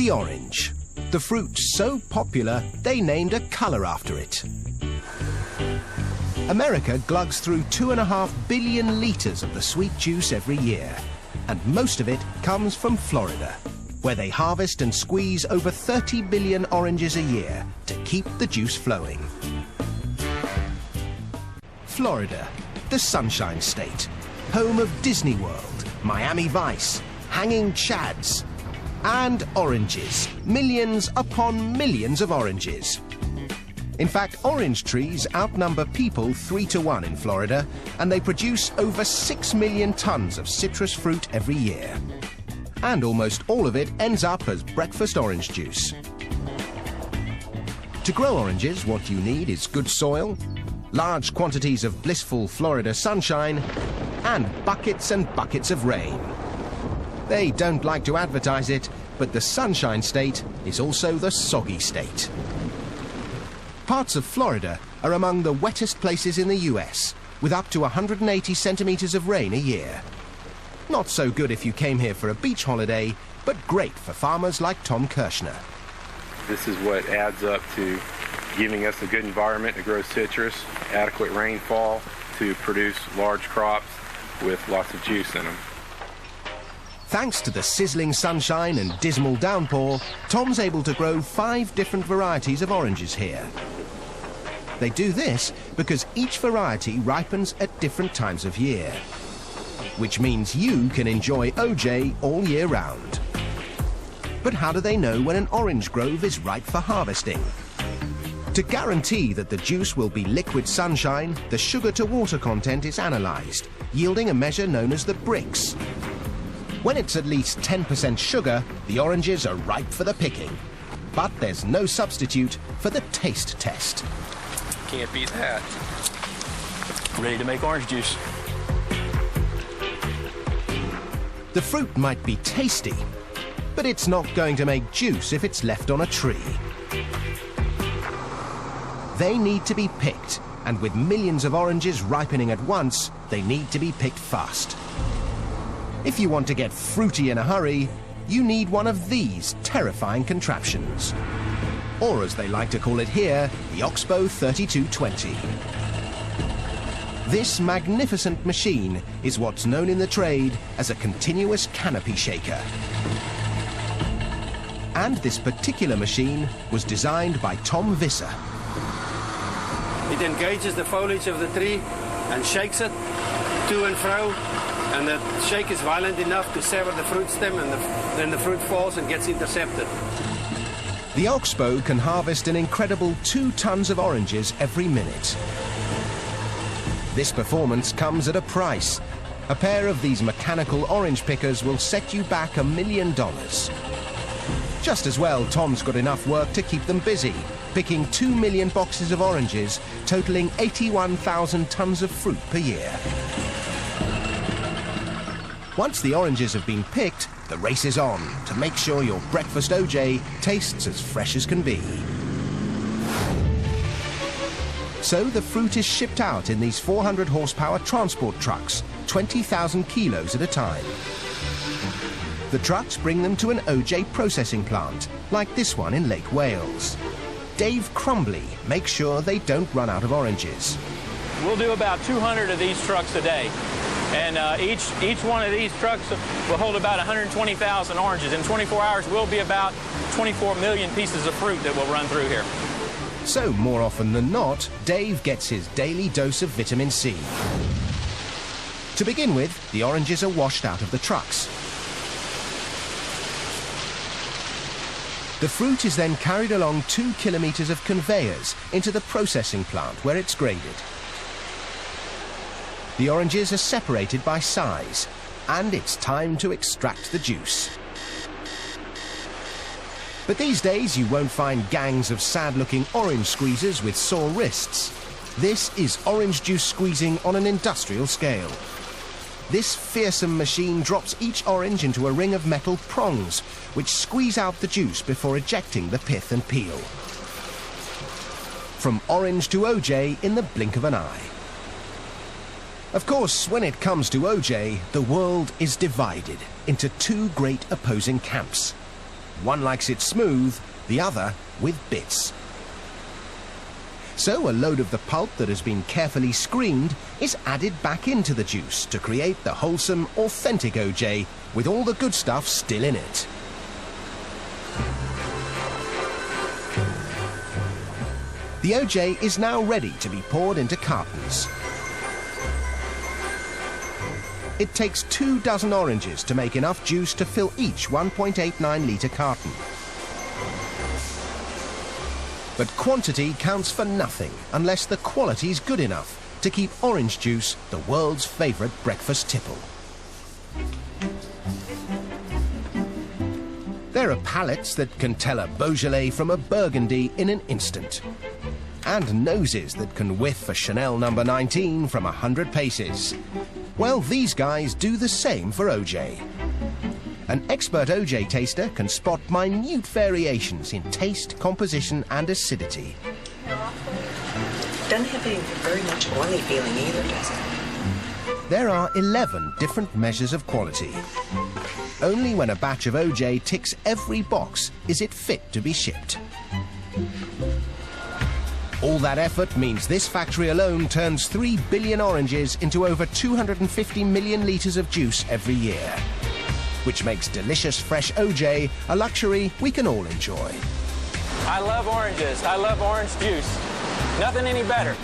The orange. The fruit so popular, they named a colour after it. America glugs through 2.5 billion litres of the sweet juice every year, and most of it comes from Florida, where they harvest and squeeze over 30 billion oranges a year to keep the juice flowing. Florida, the Sunshine State, home of Disney World, Miami Vice, hanging chads, and oranges, millions upon millions of oranges. In fact, orange trees outnumber people 3 to 1 in Florida, and they produce over 6 million tons of citrus fruit every year. And almost all of it ends up as breakfast orange juice. To grow oranges, what you need is good soil, large quantities of blissful Florida sunshine, and buckets of rain. They don't like to advertise it, but the Sunshine State is also the soggy state. Parts of Florida are among the wettest places in the US, with up to 180 centimetres of rain a year. Not so good if you came here for a beach holiday, but great for farmers like Tom Kirshner. This is what adds up to giving us a good environment to grow citrus, adequate rainfall to produce large crops with lots of juice in them. Thanks to the sizzling sunshine and dismal downpour, Tom's able to grow 5 different varieties of oranges here. They do this because each variety ripens at different times of year, which means you can enjoy OJ all year round. But how do they know when an orange grove is ripe for harvesting? To guarantee that the juice will be liquid sunshine, the sugar-to-water content is analysed, yielding a measure known as the Brix. When it's at least 10% sugar, the oranges are ripe for the picking. But there's no substitute for the taste test. Can't beat that. Ready to make orange juice. The fruit might be tasty, but it's not going to make juice if it's left on a tree. They need to be picked, and with millions of oranges ripening at once, they need to be picked fast. If you want to get fruity in a hurry, you need one of these terrifying contraptions. Or as they like to call it here, the Oxbow 3220. This magnificent machine is what's known in the trade as a continuous canopy shaker. And this particular machine was designed by Tom Visser. It engages the foliage of the tree and shakes it to and fro, and the shake is violent enough to sever the fruit stem, and then the fruit falls and gets intercepted. The Oxbow can harvest an incredible 2 tons of oranges every minute. This performance comes at a price. A pair of these mechanical orange pickers will set you back $1 million. Just as well, Tom's got enough work to keep them busy, picking 2 million boxes of oranges, totaling 81,000 tons of fruit per year. Once the oranges have been picked, the race is on to make sure your breakfast OJ tastes as fresh as can be. So the fruit is shipped out in these 400 horsepower transport trucks, 20,000 kilos at a time. The trucks bring them to an OJ processing plant, like this one in Lake Wales. Dave Crumbly makes sure they don't run out of oranges. We'll do about 200 of these trucks a day. And each one of these trucks will hold about 120,000 oranges. In 24 hours, we'll be about 24 million pieces of fruit that will run through here. So, more often than not, Dave gets his daily dose of vitamin C. To begin with, the oranges are washed out of the trucks. The fruit is then carried along 2 kilometers of conveyors into the processing plant where it's graded. The oranges are separated by size, and it's time to extract the juice. But these days you won't find gangs of sad-looking orange squeezers with sore wrists. This is orange juice squeezing on an industrial scale. This fearsome machine drops each orange into a ring of metal prongs, which squeeze out the juice before ejecting the pith and peel. From orange to OJ in the blink of an eye. Of course, when it comes to OJ, the world is divided into 2 great opposing camps. One likes it smooth, the other with bits. So a load of the pulp that has been carefully screened is added back into the juice to create the wholesome, authentic OJ with all the good stuff still in it. The OJ is now ready to be poured into cartons. It takes 24 oranges to make enough juice to fill each 1.89 litre carton. But quantity counts for nothing unless the quality's good enough to keep orange juice the world's favourite breakfast tipple. There are palates that can tell a Beaujolais from a Burgundy in an instant. And noses that can whiff a Chanel No. 19 from 100 paces. Well, these guys do the same for OJ. An expert OJ taster can spot minute variations in taste, composition and acidity. Doesn't have a very much oily feeling either, does it? There are 11 different measures of quality. Only when a batch of OJ ticks every box is it fit to be shipped. All that effort means this factory alone turns 3 billion oranges into over 250 million litres of juice every year, which makes delicious fresh OJ a luxury we can all enjoy. I love oranges. I love orange juice. Nothing any better.